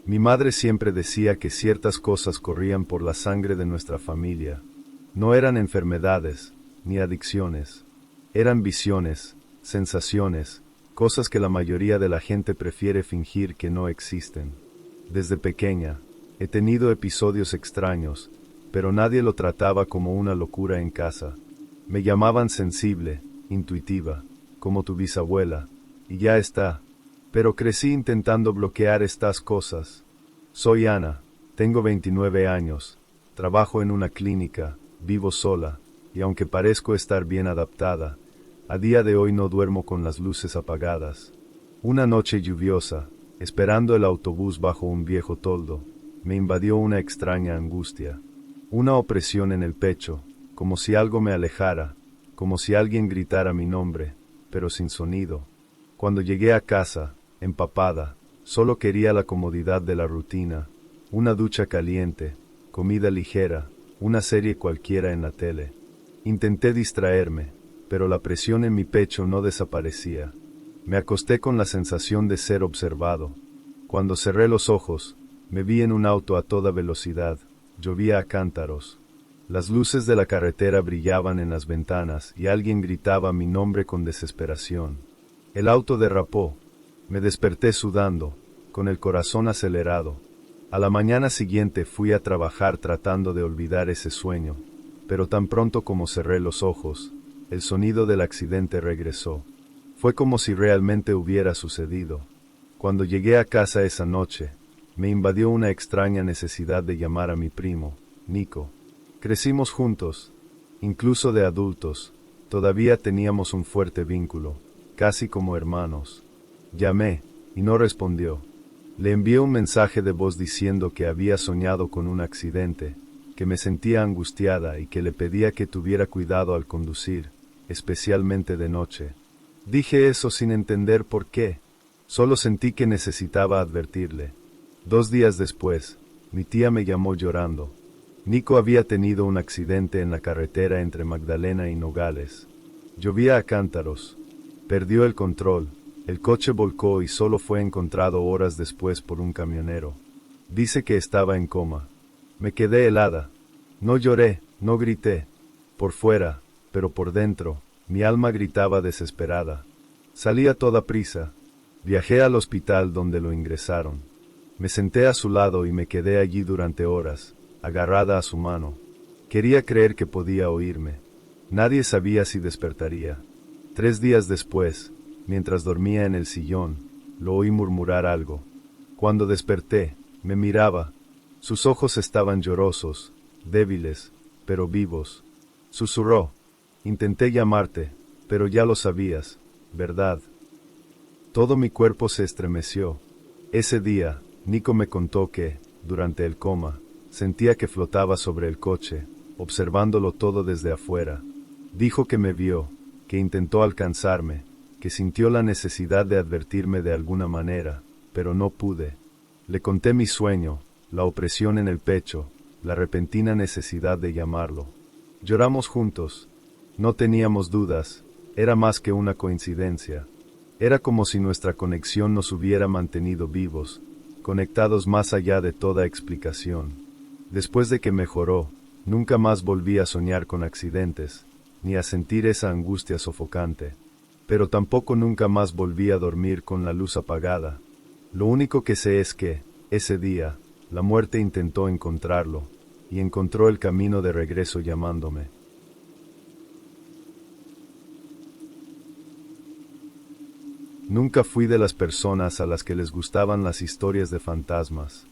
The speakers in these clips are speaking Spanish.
Mi madre siempre decía que ciertas cosas corrían por la sangre de nuestra familia. No eran enfermedades, ni adicciones. Eran visiones, sensaciones, cosas que la mayoría de la gente prefiere fingir que no existen. Desde pequeña, he tenido episodios extraños, pero nadie lo trataba como una locura en casa. Me llamaban sensible, intuitiva, como tu bisabuela, y ya está. Pero crecí intentando bloquear estas cosas. Soy Ana, tengo 29 años, trabajo en una clínica, vivo sola, y aunque parezco estar bien adaptada, a día de hoy no duermo con las luces apagadas. Una noche lluviosa, esperando el autobús bajo un viejo toldo, me invadió una extraña angustia. Una opresión en el pecho, como si algo me alejara, como si alguien gritara mi nombre, pero sin sonido. Cuando llegué a casa, empapada, solo quería la comodidad de la rutina, una ducha caliente, comida ligera, una serie cualquiera en la tele. Intenté distraerme, pero la presión en mi pecho no desaparecía. Me acosté con la sensación de ser observado. Cuando cerré los ojos, me vi en un auto a toda velocidad. Llovía a cántaros. Las luces de la carretera brillaban en las ventanas y alguien gritaba mi nombre con desesperación. El auto derrapó. Me desperté sudando, con el corazón acelerado. A la mañana siguiente fui a trabajar tratando de olvidar ese sueño, pero tan pronto como cerré los ojos, el sonido del accidente regresó. Fue como si realmente hubiera sucedido. Cuando llegué a casa esa noche, me invadió una extraña necesidad de llamar a mi primo, Nico. Crecimos juntos, incluso de adultos, todavía teníamos un fuerte vínculo, casi como hermanos. Llamé, y no respondió. Le envié un mensaje de voz diciendo que había soñado con un accidente, que me sentía angustiada y que le pedía que tuviera cuidado al conducir, especialmente de noche. Dije eso sin entender por qué. Solo sentí que necesitaba advertirle. 2 días después, mi tía me llamó llorando. Nico había tenido un accidente en la carretera entre Magdalena y Nogales. Llovía a cántaros. Perdió el control. El coche volcó y solo fue encontrado horas después por un camionero. Dice que estaba en coma. Me quedé helada. No lloré, no grité. Por fuera, pero por dentro, mi alma gritaba desesperada. Salí a toda prisa. Viajé al hospital donde lo ingresaron. Me senté a su lado y me quedé allí durante horas, agarrada a su mano. Quería creer que podía oírme. Nadie sabía si despertaría. 3 días después, mientras dormía en el sillón, lo oí murmurar algo. Cuando desperté, me miraba. Sus ojos estaban llorosos, débiles, pero vivos. Susurró: intenté llamarte, pero ya lo sabías, ¿verdad? Todo mi cuerpo se estremeció. Ese día, Nico me contó que, durante el coma, sentía que flotaba sobre el coche, observándolo todo desde afuera. Dijo que me vio, que intentó alcanzarme, que sintió la necesidad de advertirme de alguna manera, pero no pude. Le conté mi sueño, la opresión en el pecho, la repentina necesidad de llamarlo. Lloramos juntos. No teníamos dudas, era más que una coincidencia. Era como si nuestra conexión nos hubiera mantenido vivos, conectados más allá de toda explicación. Después de que mejoró, nunca más volví a soñar con accidentes, ni a sentir esa angustia sofocante. Pero tampoco nunca más volví a dormir con la luz apagada. Lo único que sé es que, ese día, la muerte intentó encontrarlo, y encontró el camino de regreso llamándome. Nunca fui de las personas a las que les gustaban las historias de fantasmas.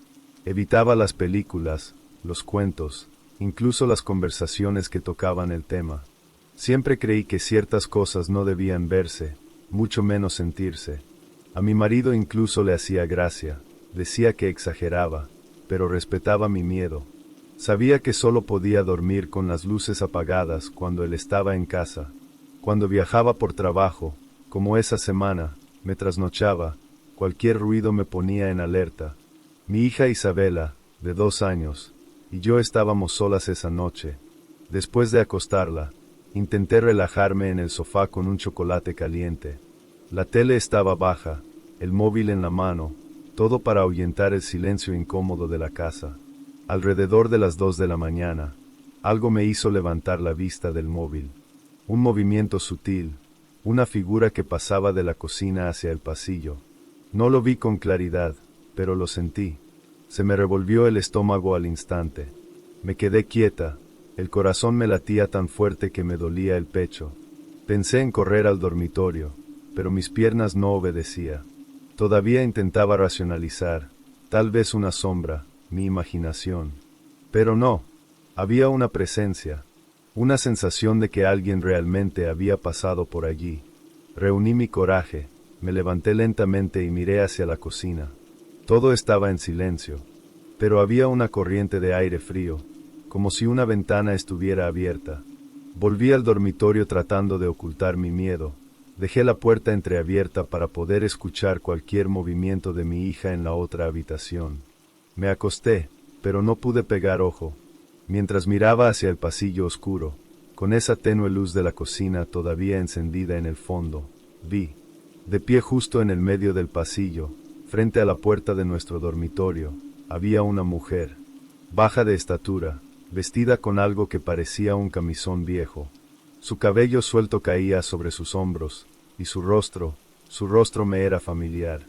Evitaba las películas, los cuentos, incluso las conversaciones que tocaban el tema. Siempre creí que ciertas cosas no debían verse, mucho menos sentirse. A mi marido incluso le hacía gracia, decía que exageraba, pero respetaba mi miedo. Sabía que solo podía dormir con las luces apagadas cuando él estaba en casa. Cuando viajaba por trabajo, como esa semana, me trasnochaba, cualquier ruido me ponía en alerta. Mi hija Isabela, de 2 años, y yo estábamos solas esa noche. Después de acostarla, intenté relajarme en el sofá con un chocolate caliente. La tele estaba baja, el móvil en la mano, todo para ahuyentar el silencio incómodo de la casa. Alrededor de las 2 de la mañana, algo me hizo levantar la vista del móvil. Un movimiento sutil, una figura que pasaba de la cocina hacia el pasillo. No lo vi con claridad, pero lo sentí. Se me revolvió el estómago al instante. Me quedé quieta, el corazón me latía tan fuerte que me dolía el pecho. Pensé en correr al dormitorio, pero mis piernas no obedecían. Todavía intentaba racionalizar, tal vez una sombra, mi imaginación. Pero no, había una presencia, una sensación de que alguien realmente había pasado por allí. Reuní mi coraje, me levanté lentamente y miré hacia la cocina. Todo estaba en silencio, pero había una corriente de aire frío, como si una ventana estuviera abierta. Volví al dormitorio tratando de ocultar mi miedo. Dejé la puerta entreabierta para poder escuchar cualquier movimiento de mi hija en la otra habitación. Me acosté, pero no pude pegar ojo. Mientras miraba hacia el pasillo oscuro, con esa tenue luz de la cocina todavía encendida en el fondo, vi, de pie justo en el medio del pasillo, frente a la puerta de nuestro dormitorio, había una mujer, baja de estatura, vestida con algo que parecía un camisón viejo. Su cabello suelto caía sobre sus hombros, y su rostro me era familiar.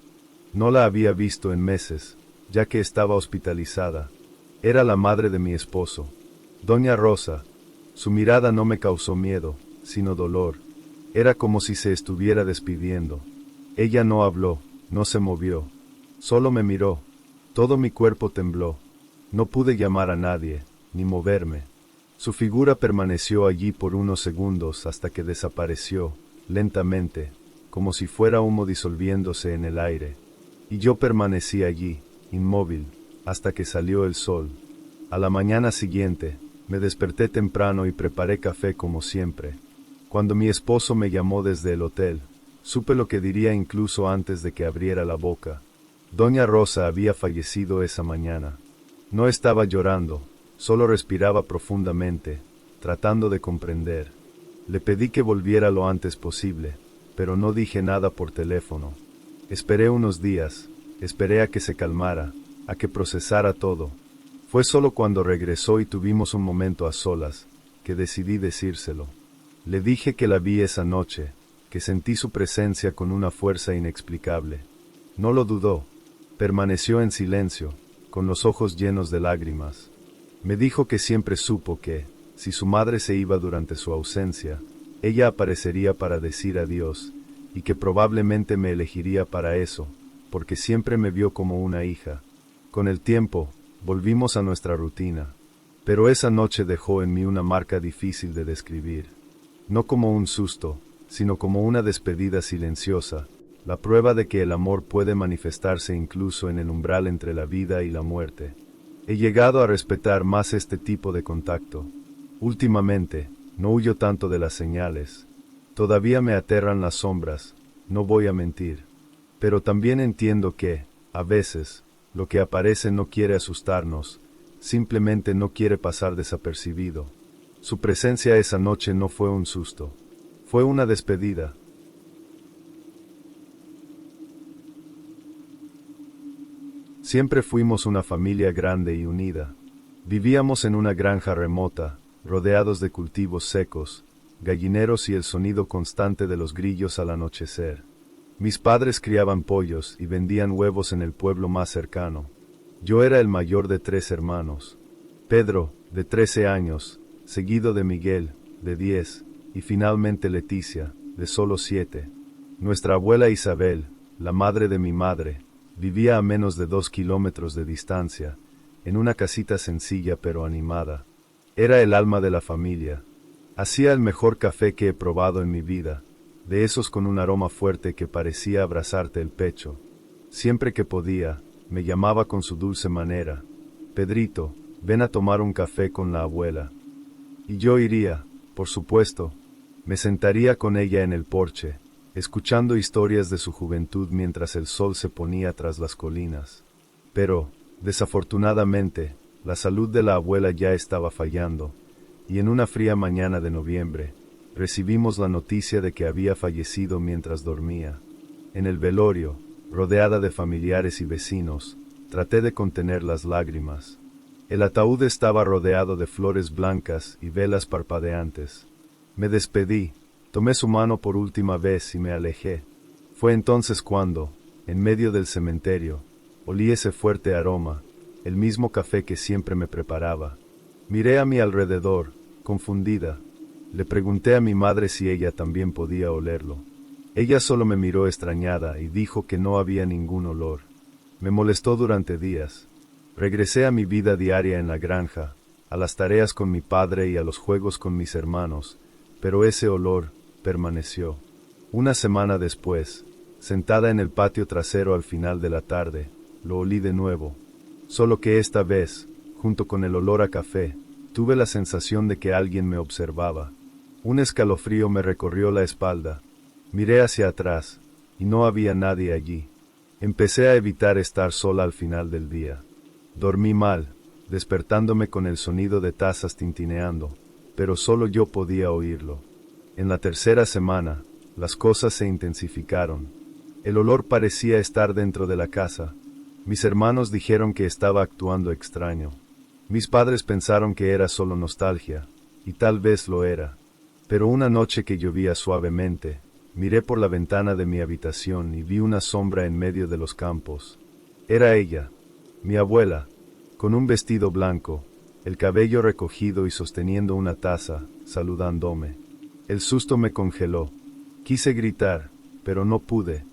No la había visto en meses, ya que estaba hospitalizada. Era la madre de mi esposo, Doña Rosa. Su mirada no me causó miedo, sino dolor. Era como si se estuviera despidiendo. Ella no habló, no se movió, solo me miró. Todo mi cuerpo tembló. No pude llamar a nadie, ni moverme. Su figura permaneció allí por unos segundos hasta que desapareció, lentamente, como si fuera humo disolviéndose en el aire. Y yo permanecí allí, inmóvil, hasta que salió el sol. A la mañana siguiente, me desperté temprano y preparé café como siempre. Cuando mi esposo me llamó desde el hotel, supe lo que diría incluso antes de que abriera la boca. Doña Rosa había fallecido esa mañana. No estaba llorando. Solo respiraba profundamente, tratando de comprender. Le pedí que volviera lo antes posible, pero no dije nada por teléfono. Esperé unos días, esperé a que se calmara, a que procesara todo. Fue solo cuando regresó y tuvimos un momento a solas, que decidí decírselo. Le dije que la vi esa noche, que sentí su presencia con una fuerza inexplicable. No lo dudó. Permaneció en silencio, con los ojos llenos de lágrimas. Me dijo que siempre supo que, si su madre se iba durante su ausencia, ella aparecería para decir adiós, y que probablemente me elegiría para eso, porque siempre me vio como una hija. Con el tiempo, volvimos a nuestra rutina, pero esa noche dejó en mí una marca difícil de describir. No como un susto, sino como una despedida silenciosa, la prueba de que el amor puede manifestarse incluso en el umbral entre la vida y la muerte. He llegado a respetar más este tipo de contacto. Últimamente, no huyo tanto de las señales. Todavía me aterran las sombras, no voy a mentir. Pero también entiendo que, a veces, lo que aparece no quiere asustarnos, simplemente no quiere pasar desapercibido. Su presencia esa noche no fue un susto. Fue una despedida. Siempre fuimos una familia grande y unida. Vivíamos en una granja remota, rodeados de cultivos secos, gallineros y el sonido constante de los grillos al anochecer. Mis padres criaban pollos y vendían huevos en el pueblo más cercano. Yo era el mayor de 3 hermanos. Pedro, de 13 años, seguido de Miguel, de 10, y finalmente Leticia, de solo 7. Nuestra abuela Isabel, la madre de mi madre, vivía a menos de 2 kilómetros de distancia, en una casita sencilla pero animada. Era el alma de la familia. Hacía el mejor café que he probado en mi vida, de esos con un aroma fuerte que parecía abrazarte el pecho. Siempre que podía, me llamaba con su dulce manera: Pedrito, ven a tomar un café con la abuela. Y yo iría, por supuesto. Me sentaría con ella en el porche, escuchando historias de su juventud mientras el sol se ponía tras las colinas. Pero, desafortunadamente, la salud de la abuela ya estaba fallando, y en una fría mañana de noviembre, recibimos la noticia de que había fallecido mientras dormía. En el velorio, rodeada de familiares y vecinos, traté de contener las lágrimas. El ataúd estaba rodeado de flores blancas y velas parpadeantes. Me despedí, tomé su mano por última vez y me alejé. Fue entonces cuando, en medio del cementerio, olí ese fuerte aroma, el mismo café que siempre me preparaba. Miré a mi alrededor, confundida. Le pregunté a mi madre si ella también podía olerlo. Ella solo me miró extrañada y dijo que no había ningún olor. Me molestó durante días. Regresé a mi vida diaria en la granja, a las tareas con mi padre y a los juegos con mis hermanos, pero ese olor permaneció. Una semana después, sentada en el patio trasero al final de la tarde, lo olí de nuevo. Solo que esta vez, junto con el olor a café, tuve la sensación de que alguien me observaba. Un escalofrío me recorrió la espalda. Miré hacia atrás, y no había nadie allí. Empecé a evitar estar sola al final del día. Dormí mal, despertándome con el sonido de tazas tintineando, pero solo yo podía oírlo. En la tercera semana, las cosas se intensificaron. El olor parecía estar dentro de la casa. Mis hermanos dijeron que estaba actuando extraño. Mis padres pensaron que era solo nostalgia, y tal vez lo era. Pero una noche que llovía suavemente, miré por la ventana de mi habitación y vi una sombra en medio de los campos. Era ella, mi abuela, con un vestido blanco, el cabello recogido y sosteniendo una taza, saludándome. El susto me congeló. Quise gritar, pero no pude.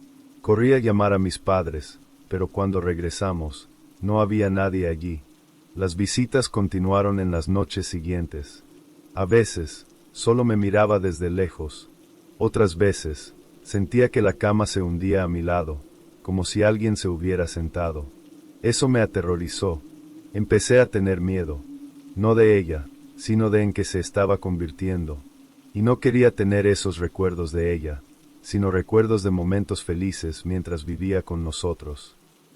Corrí a llamar a mis padres, pero cuando regresamos, no había nadie allí. Las visitas continuaron en las noches siguientes. A veces, solo me miraba desde lejos. Otras veces, sentía que la cama se hundía a mi lado, como si alguien se hubiera sentado. Eso me aterrorizó. Empecé a tener miedo, no de ella, sino de en que se estaba convirtiendo. Y no quería tener esos recuerdos de ella, sino recuerdos de momentos felices mientras vivía con nosotros.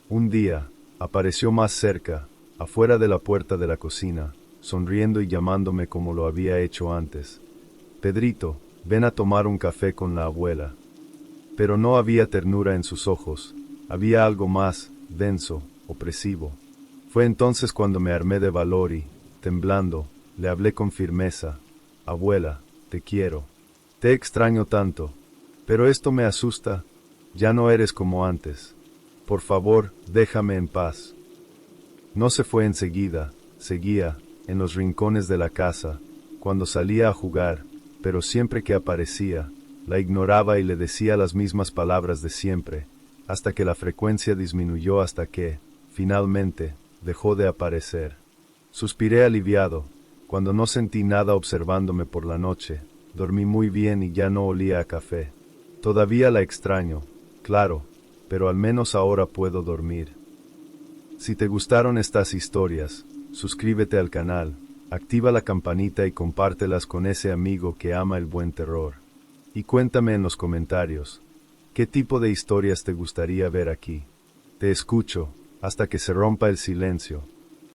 Un día, apareció más cerca, afuera de la puerta de la cocina, sonriendo y llamándome como lo había hecho antes. Pedrito, ven a tomar un café con la abuela. Pero no había ternura en sus ojos, había algo más, denso, opresivo. Fue entonces cuando me armé de valor y, temblando, le hablé con firmeza. Abuela, te quiero. Te extraño tanto. Pero esto me asusta. Ya no eres como antes. Por favor, déjame en paz. No se fue enseguida, seguía, en los rincones de la casa, cuando salía a jugar, pero siempre que aparecía, la ignoraba y le decía las mismas palabras de siempre, hasta que la frecuencia disminuyó hasta que, finalmente, dejó de aparecer. Suspiré aliviado, cuando no sentí nada observándome por la noche, dormí muy bien y ya no olía a café. Todavía la extraño, claro, pero al menos ahora puedo dormir. Si te gustaron estas historias, suscríbete al canal, activa la campanita y compártelas con ese amigo que ama el buen terror. Y cuéntame en los comentarios, ¿qué tipo de historias te gustaría ver aquí? Te escucho, hasta que se rompa el silencio.